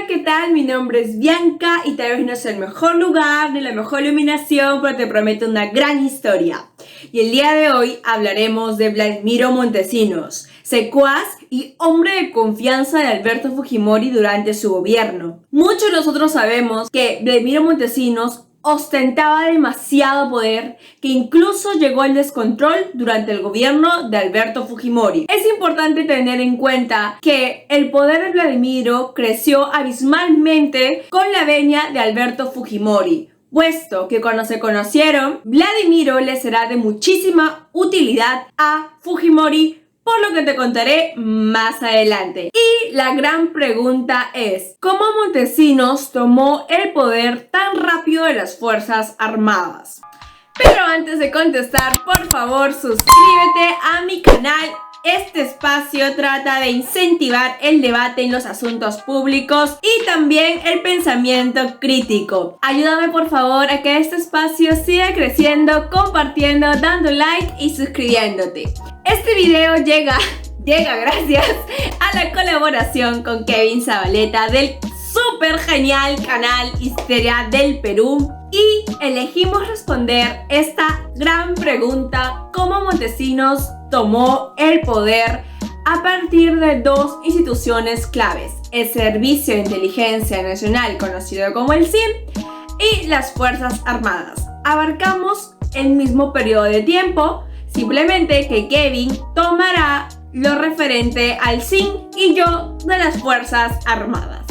¿qué tal? Mi nombre es Bianca y tal vez no es el mejor lugar ni la mejor iluminación, pero te prometo una gran historia. Y el día de hoy hablaremos de Vladimiro Montesinos, secuaz y hombre de confianza de Alberto Fujimori durante su gobierno. Muchos de nosotros sabemos que Vladimiro Montesinos ostentaba demasiado poder que incluso llegó al descontrol durante el gobierno de Alberto Fujimori. Es importante tener en cuenta que el poder de Vladimiro creció abismalmente con la venia de Alberto Fujimori, puesto que cuando se conocieron, Vladimiro le será de muchísima utilidad a Fujimori, por lo que te contaré más adelante. Y la gran pregunta es, ¿cómo Montesinos tomó el poder tan rápido de las Fuerzas Armadas? Pero antes de contestar, por favor, suscríbete a mi canal. Este espacio trata de incentivar el debate en los asuntos públicos y también el pensamiento crítico. Ayúdame por favor a que este espacio siga creciendo, compartiendo, dando like y suscribiéndote. Este video llega gracias a la colaboración con Kevin Zabaleta del súper genial canal Histeria del Perú. Y elegimos responder esta gran pregunta: ¿cómo Montesinos tomó el poder a partir de dos instituciones claves? El Servicio de Inteligencia Nacional, conocido como el SIN, y las Fuerzas Armadas. Abarcamos el mismo periodo de tiempo, simplemente que Kevin tomará lo referente al SIN y yo de las Fuerzas Armadas.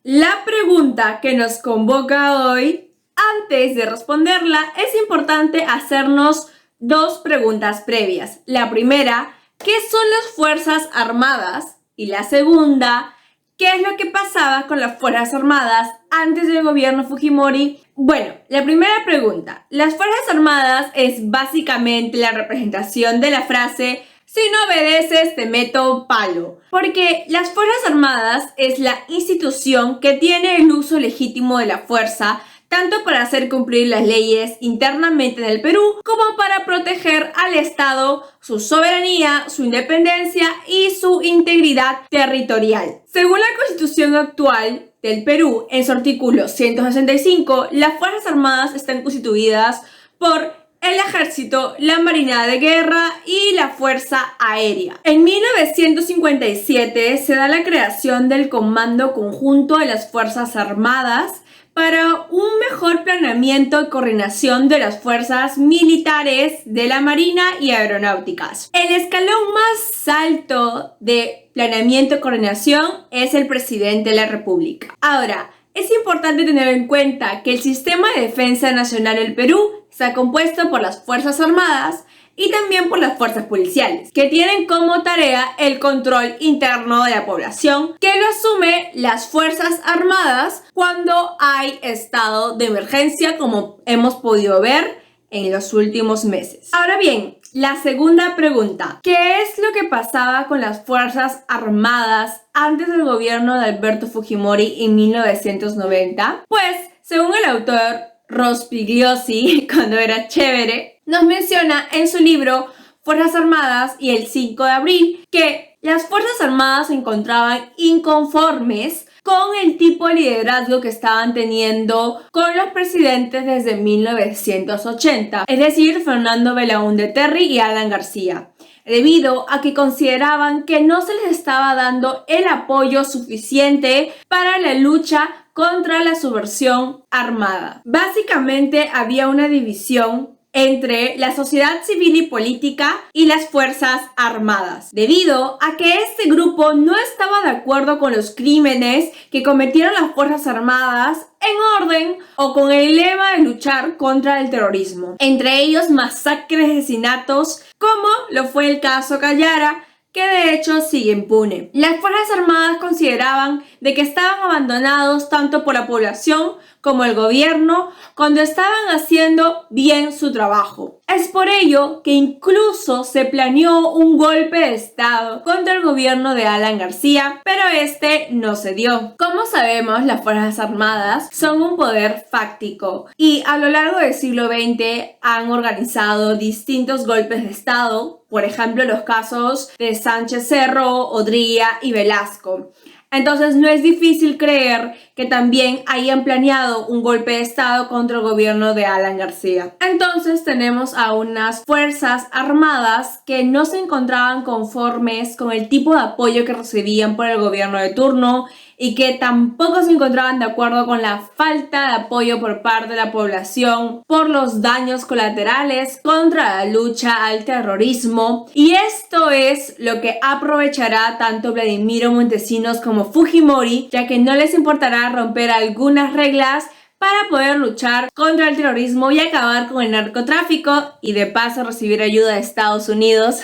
La pregunta que nos convoca hoy, antes de responderla, es importante hacernos dos preguntas previas. La primera, ¿qué son las Fuerzas Armadas? Y la segunda, ¿qué es lo que pasaba con las Fuerzas Armadas antes del gobierno Fujimori? Bueno, la primera pregunta. Las Fuerzas Armadas es básicamente la representación de la frase "si no obedeces, te meto palo", porque las Fuerzas Armadas es la institución que tiene el uso legítimo de la fuerza, tanto para hacer cumplir las leyes internamente en el Perú, como para proteger al Estado, su soberanía, su independencia y su integridad territorial. Según la Constitución actual del Perú, en su artículo 165, las Fuerzas Armadas están constituidas por el Ejército, la Marina de Guerra y la Fuerza Aérea. En 1957 se da la creación del Comando Conjunto de las Fuerzas Armadas para un mejor planeamiento y coordinación de las fuerzas militares de la Marina y aeronáuticas. El escalón más alto de planeamiento y coordinación es el presidente de la República. Ahora, es importante tener en cuenta que el sistema de defensa nacional del Perú está compuesto por las Fuerzas Armadas y también por las fuerzas policiales, que tienen como tarea el control interno de la población, que lo asume las Fuerzas Armadas cuando hay estado de emergencia, como hemos podido ver en los últimos meses. Ahora bien, la segunda pregunta: ¿qué es lo que pasaba con las Fuerzas Armadas antes del gobierno de Alberto Fujimori en 1990? Pues, según el autor Rospigliosi, cuando era chévere, nos menciona en su libro Fuerzas Armadas y el 5 de abril que las Fuerzas Armadas se encontraban inconformes con el tipo de liderazgo que estaban teniendo con los presidentes desde 1980, es decir, Fernando Belaúnde Terry y Alan García, debido a que consideraban que no se les estaba dando el apoyo suficiente para la lucha contra la subversión armada. Básicamente había una división entre la sociedad civil y política y las Fuerzas Armadas, debido a que este grupo no estaba de acuerdo con los crímenes que cometieron las Fuerzas Armadas en orden o con el lema de luchar contra el terrorismo, entre ellos masacres y asesinatos, como lo fue el caso Callara, que de hecho sigue impune. Las Fuerzas Armadas consideraban de que estaban abandonados tanto por la población como el gobierno cuando estaban haciendo bien su trabajo. Es por ello que incluso se planeó un golpe de estado contra el gobierno de Alan García, pero este no se dio. Como sabemos, las Fuerzas Armadas son un poder fáctico y a lo largo del siglo XX han organizado distintos golpes de estado, por ejemplo los casos de Sánchez Cerro, Odría y Velasco. Entonces no es difícil creer que también hayan planeado un golpe de estado contra el gobierno de Alan García. Entonces tenemos a unas fuerzas armadas que no se encontraban conformes con el tipo de apoyo que recibían por el gobierno de turno y que tampoco se encontraban de acuerdo con la falta de apoyo por parte de la población por los daños colaterales contra la lucha al terrorismo. Y esto es lo que aprovechará tanto Vladimiro Montesinos como Fujimori, ya que no les importará romper algunas reglas para poder luchar contra el terrorismo y acabar con el narcotráfico y de paso recibir ayuda de Estados Unidos.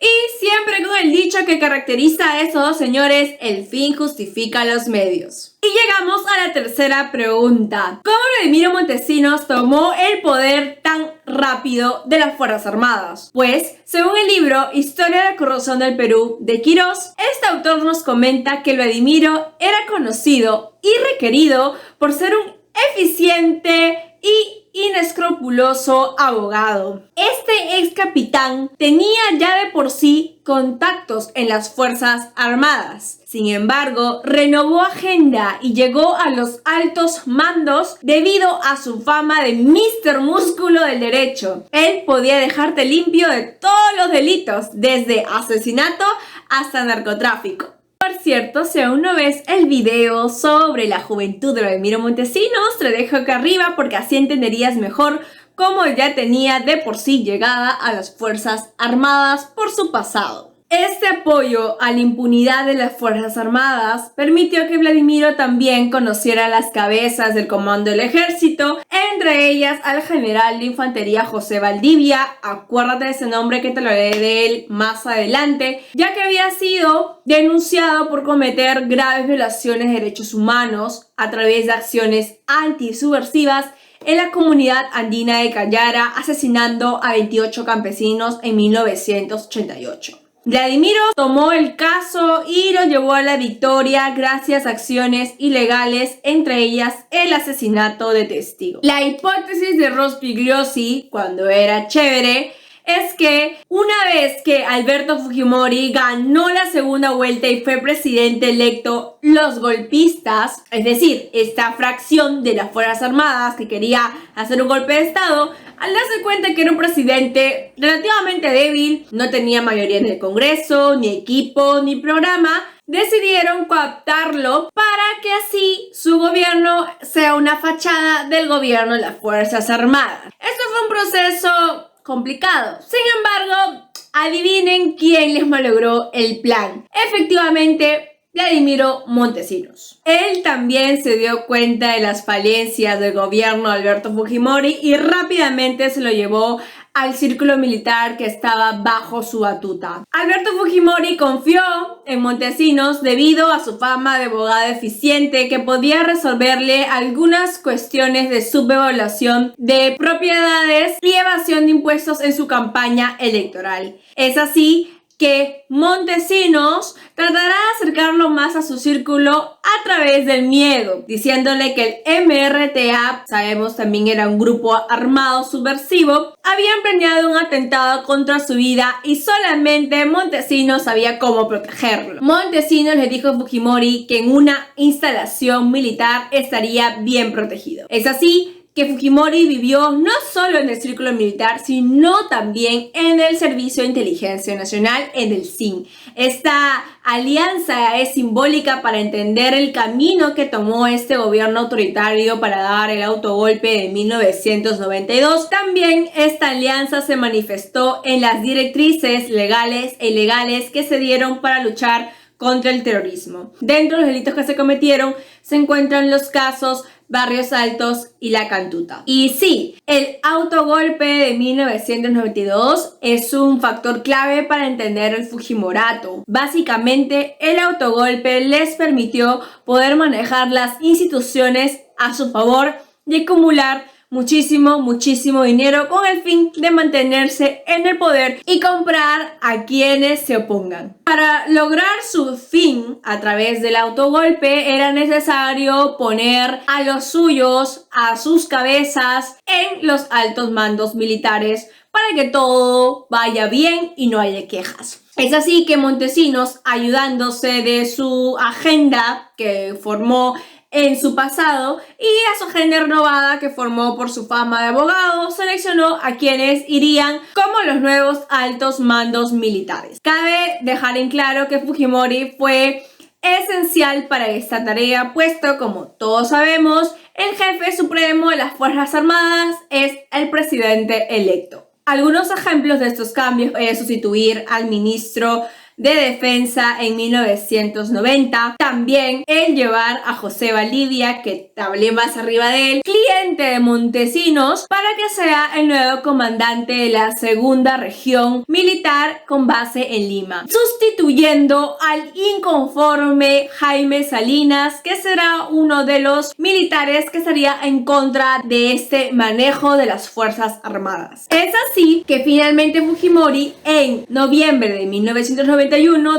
Y siempre con el dicho que caracteriza a estos dos señores, el fin justifica los medios. Y llegamos a la tercera pregunta. ¿Cómo Vladimiro Montesinos tomó el poder tan rápido de las Fuerzas Armadas? Pues, según el libro Historia de la corrupción del Perú de Quirós, este autor nos comenta que Vladimiro era conocido y requerido por ser un eficiente y inescrupuloso abogado. Este ex capitán tenía ya de por sí contactos en las Fuerzas Armadas. Sin embargo, renovó agenda y llegó a los altos mandos debido a su fama de Mr. Músculo del Derecho. Él podía dejarte limpio de todos los delitos, desde asesinato hasta narcotráfico. Por cierto, si aún no ves el video sobre la juventud de Vladimiro Montesinos, te lo dejo acá arriba porque así entenderías mejor cómo ya tenía de por sí llegada a las Fuerzas Armadas por su pasado. Este apoyo a la impunidad de las Fuerzas Armadas permitió que Vladimiro también conociera las cabezas del comando del ejército, entre ellas al general de infantería José Valdivia. Acuérdate de ese nombre que te lo haré de él más adelante, ya que había sido denunciado por cometer graves violaciones de derechos humanos a través de acciones antisubversivas en la comunidad andina de Callara, asesinando a 28 campesinos en 1988. Vladimiro tomó el caso y lo llevó a la victoria gracias a acciones ilegales, entre ellas el asesinato de testigos. La hipótesis de Rospigliosi, cuando era chévere, es que una vez que Alberto Fujimori ganó la segunda vuelta y fue presidente electo, los golpistas, es decir, esta fracción de las Fuerzas Armadas que quería hacer un golpe de estado, al darse cuenta que era un presidente relativamente débil, no tenía mayoría en el Congreso, ni equipo, ni programa, decidieron cooptarlo para que así su gobierno sea una fachada del gobierno de las Fuerzas Armadas. Esto fue un proceso complicado. Sin embargo, adivinen quién les malogró el plan. Efectivamente, Vladimiro Montesinos. Él también se dio cuenta de las falencias del gobierno de Alberto Fujimori y rápidamente se lo llevó al círculo militar que estaba bajo su batuta. Alberto Fujimori confió en Montesinos debido a su fama de abogado eficiente que podía resolverle algunas cuestiones de subvaluación de propiedades y evasión de impuestos en su campaña electoral. Es así que Montesinos tratará de acercarlo más a su círculo a través del miedo, diciéndole que el MRTA, sabemos también era un grupo armado subversivo, habían planeado un atentado contra su vida y solamente Montesinos sabía cómo protegerlo. Montesinos le dijo a Fujimori que en una instalación militar estaría bien protegido. Es así que Fujimori vivió no solo en el círculo militar, sino también en el Servicio de Inteligencia Nacional, en el SIN. Esta alianza es simbólica para entender el camino que tomó este gobierno autoritario para dar el autogolpe de 1992. También esta alianza se manifestó en las directrices legales e ilegales que se dieron para luchar contra el terrorismo. Dentro de los delitos que se cometieron se encuentran los casos Barrios Altos y La Cantuta. Y sí, el autogolpe de 1992 es un factor clave para entender el Fujimorato. Básicamente, el autogolpe les permitió poder manejar las instituciones a su favor y acumular muchísimo dinero con el fin de mantenerse en el poder y comprar a quienes se opongan. Para lograr su fin a través del autogolpe era necesario poner a los suyos, a sus cabezas, en los altos mandos militares para que todo vaya bien y no haya quejas. Es así que Montesinos, ayudándose de su agenda que formó en su pasado y a su agenda renovada que formó por su fama de abogado, seleccionó a quienes irían como los nuevos altos mandos militares. Cabe dejar en claro que Fujimori fue esencial para esta tarea, puesto, como todos sabemos, el jefe supremo de las Fuerzas Armadas es el presidente electo. Algunos ejemplos de estos cambios es sustituir al ministro de Defensa en 1990. También el llevar a José Valdivia, que hablé más arriba de él, cliente de Montesinos, para que sea el nuevo comandante de la segunda región militar con base en Lima, sustituyendo al inconforme Jaime Salinas, que será uno de los militares que estaría en contra de este manejo de las Fuerzas Armadas. Es así que finalmente Fujimori, en noviembre de 1991,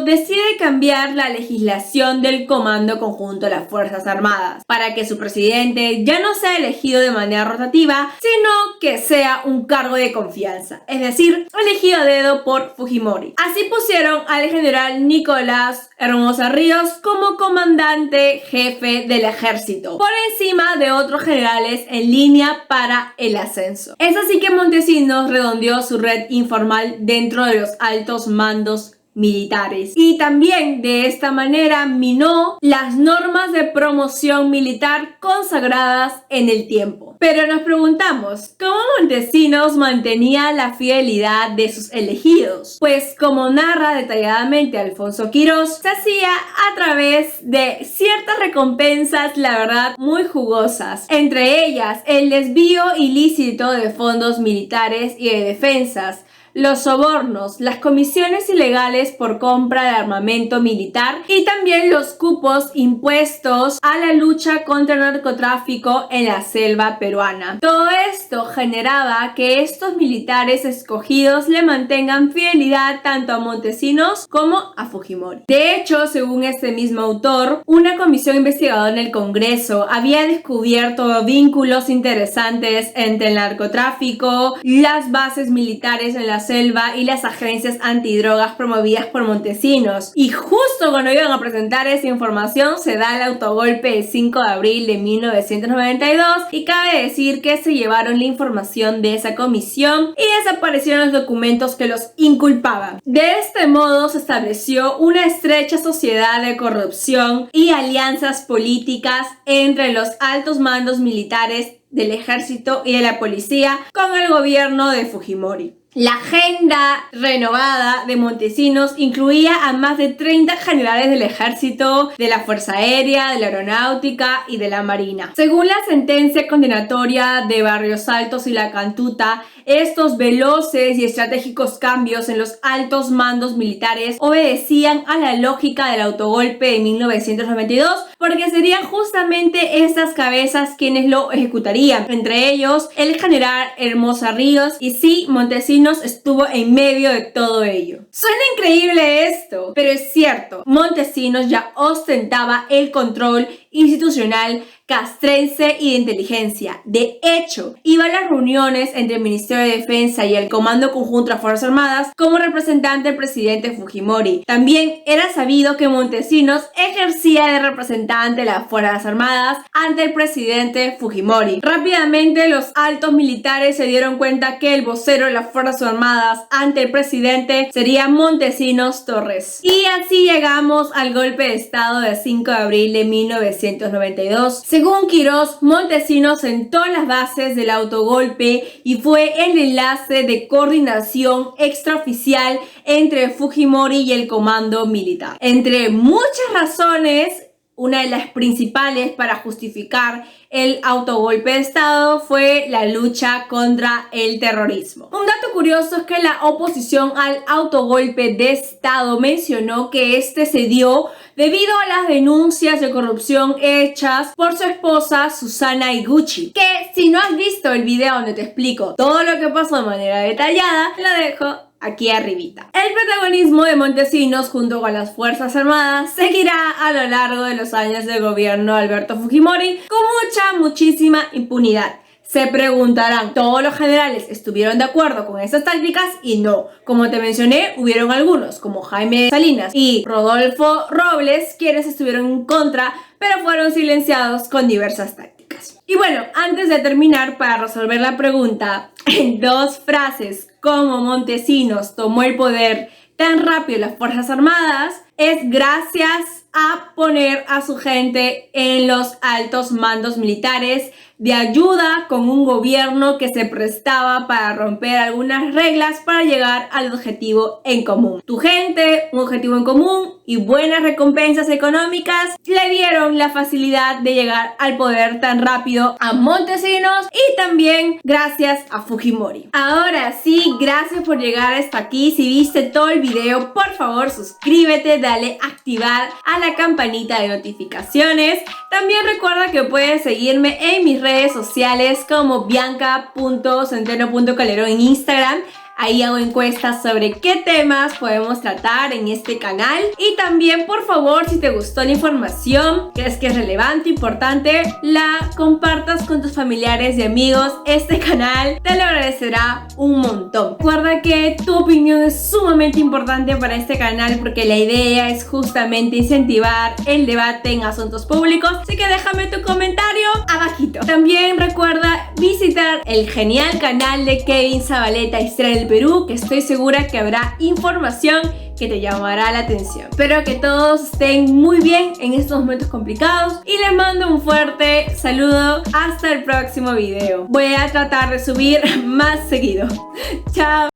decide cambiar la legislación del Comando Conjunto de las Fuerzas Armadas para que su presidente ya no sea elegido de manera rotativa, sino que sea un cargo de confianza, es decir, elegido a dedo por Fujimori. Así pusieron al general Nicolás Hermosa Ríos como comandante jefe del ejército, por encima de otros generales en línea para el ascenso. Es así que Montesinos redondeó su red informal dentro de los altos mandos militares y también de esta manera minó las normas de promoción militar consagradas en el tiempo. Pero nos preguntamos, ¿cómo Montesinos mantenía la fidelidad de sus elegidos? Pues como narra detalladamente Alfonso Quirós, se hacía a través de ciertas recompensas, la verdad, muy jugosas, entre ellas el desvío ilícito de fondos militares y de defensas, los sobornos, las comisiones ilegales por compra de armamento militar y también los cupos impuestos a la lucha contra el narcotráfico en la selva peruana. Todo esto generaba que estos militares escogidos le mantengan fidelidad tanto a Montesinos como a Fujimori. De hecho, según este mismo autor, una comisión investigadora en el Congreso había descubierto vínculos interesantes entre el narcotráfico, las bases militares en la selva y las agencias antidrogas promovidas por Montesinos. Y justo cuando iban a presentar esa información se da el autogolpe el 5 de abril de 1992 y cabe decir que se llevaron la información de esa comisión y desaparecieron los documentos que los inculpaban. De este modo se estableció una estrecha sociedad de corrupción y alianzas políticas entre los altos mandos militares del ejército y de la policía con el gobierno de Fujimori. La agenda renovada de Montesinos incluía a más de 30 generales del ejército, de la Fuerza Aérea, de la Aeronáutica y de la Marina. Según la sentencia condenatoria de Barrios Altos y La Cantuta, estos veloces y estratégicos cambios en los altos mandos militares obedecían a la lógica del autogolpe de 1992 porque serían justamente estas cabezas quienes lo ejecutarían, entre ellos el general Hermosa Ríos, y sí, Montesinos estuvo en medio de todo ello. Suena increíble esto, pero es cierto, Montesinos ya ostentaba el control institucional castrense y de inteligencia. De hecho, iba a las reuniones entre el Ministerio de Defensa y el Comando Conjunto de las Fuerzas Armadas como representante del presidente Fujimori. También era sabido que Montesinos ejercía de representante de las Fuerzas Armadas ante el presidente Fujimori. Rápidamente los altos militares se dieron cuenta que el vocero de las Fuerzas Armadas ante el presidente sería Montesinos Torres. Y así llegamos al golpe de estado del 5 de abril de 1992. Según Quirós, Montesinos sentó las bases del autogolpe y fue el enlace de coordinación extraoficial entre Fujimori y el comando militar. Entre muchas razones, una de las principales para justificar el autogolpe de Estado fue la lucha contra el terrorismo. Un dato curioso es que la oposición al autogolpe de Estado mencionó que este se dio debido a las denuncias de corrupción hechas por su esposa Susana Higuchi, que si no has visto el video donde te explico todo lo que pasó de manera detallada, lo dejo aquí arribita. El protagonismo de Montesinos junto con las Fuerzas Armadas seguirá a lo largo de los años del gobierno de Alberto Fujimori con muchísima impunidad. Se preguntarán, ¿todos los generales estuvieron de acuerdo con esas tácticas? Y no. Como te mencioné, hubieron algunos, como Jaime Salinas y Rodolfo Robles, quienes estuvieron en contra, pero fueron silenciados con diversas tácticas. Y bueno, antes de terminar, para resolver la pregunta, en 2 frases, ¿cómo Montesinos tomó el poder tan rápido en las Fuerzas Armadas? Es gracias a poner a su gente en los altos mandos militares, de ayuda con un gobierno que se prestaba para romper algunas reglas para llegar al objetivo en común. Tu gente, un objetivo en común y buenas recompensas económicas le dieron la facilidad de llegar al poder tan rápido a Montesinos y también gracias a Fujimori. Ahora sí, gracias por llegar hasta aquí. Si viste todo el video, por favor suscríbete, dale a activar a la campanita de notificaciones. También recuerda que puedes seguirme en mis redes sociales como bianca.centeno.calderón en Instagram. Ahí hago encuestas sobre qué temas podemos tratar en este canal. Y también, por favor, si te gustó la información, crees que es relevante, importante, la compartas con tus familiares y amigos. Este canal te lo agradecerá un montón. Recuerda que tu opinión es sumamente importante para este canal porque la idea es justamente incentivar el debate en asuntos públicos. Así que déjame tu comentario abajito. También recuerda visitar el genial canal de Kevin Zabaleta Historia del Perú, que estoy segura que habrá información que te llamará la atención. Espero que todos estén muy bien en estos momentos complicados y les mando un fuerte saludo. Hasta el próximo video. Voy a tratar de subir más seguido. Chao.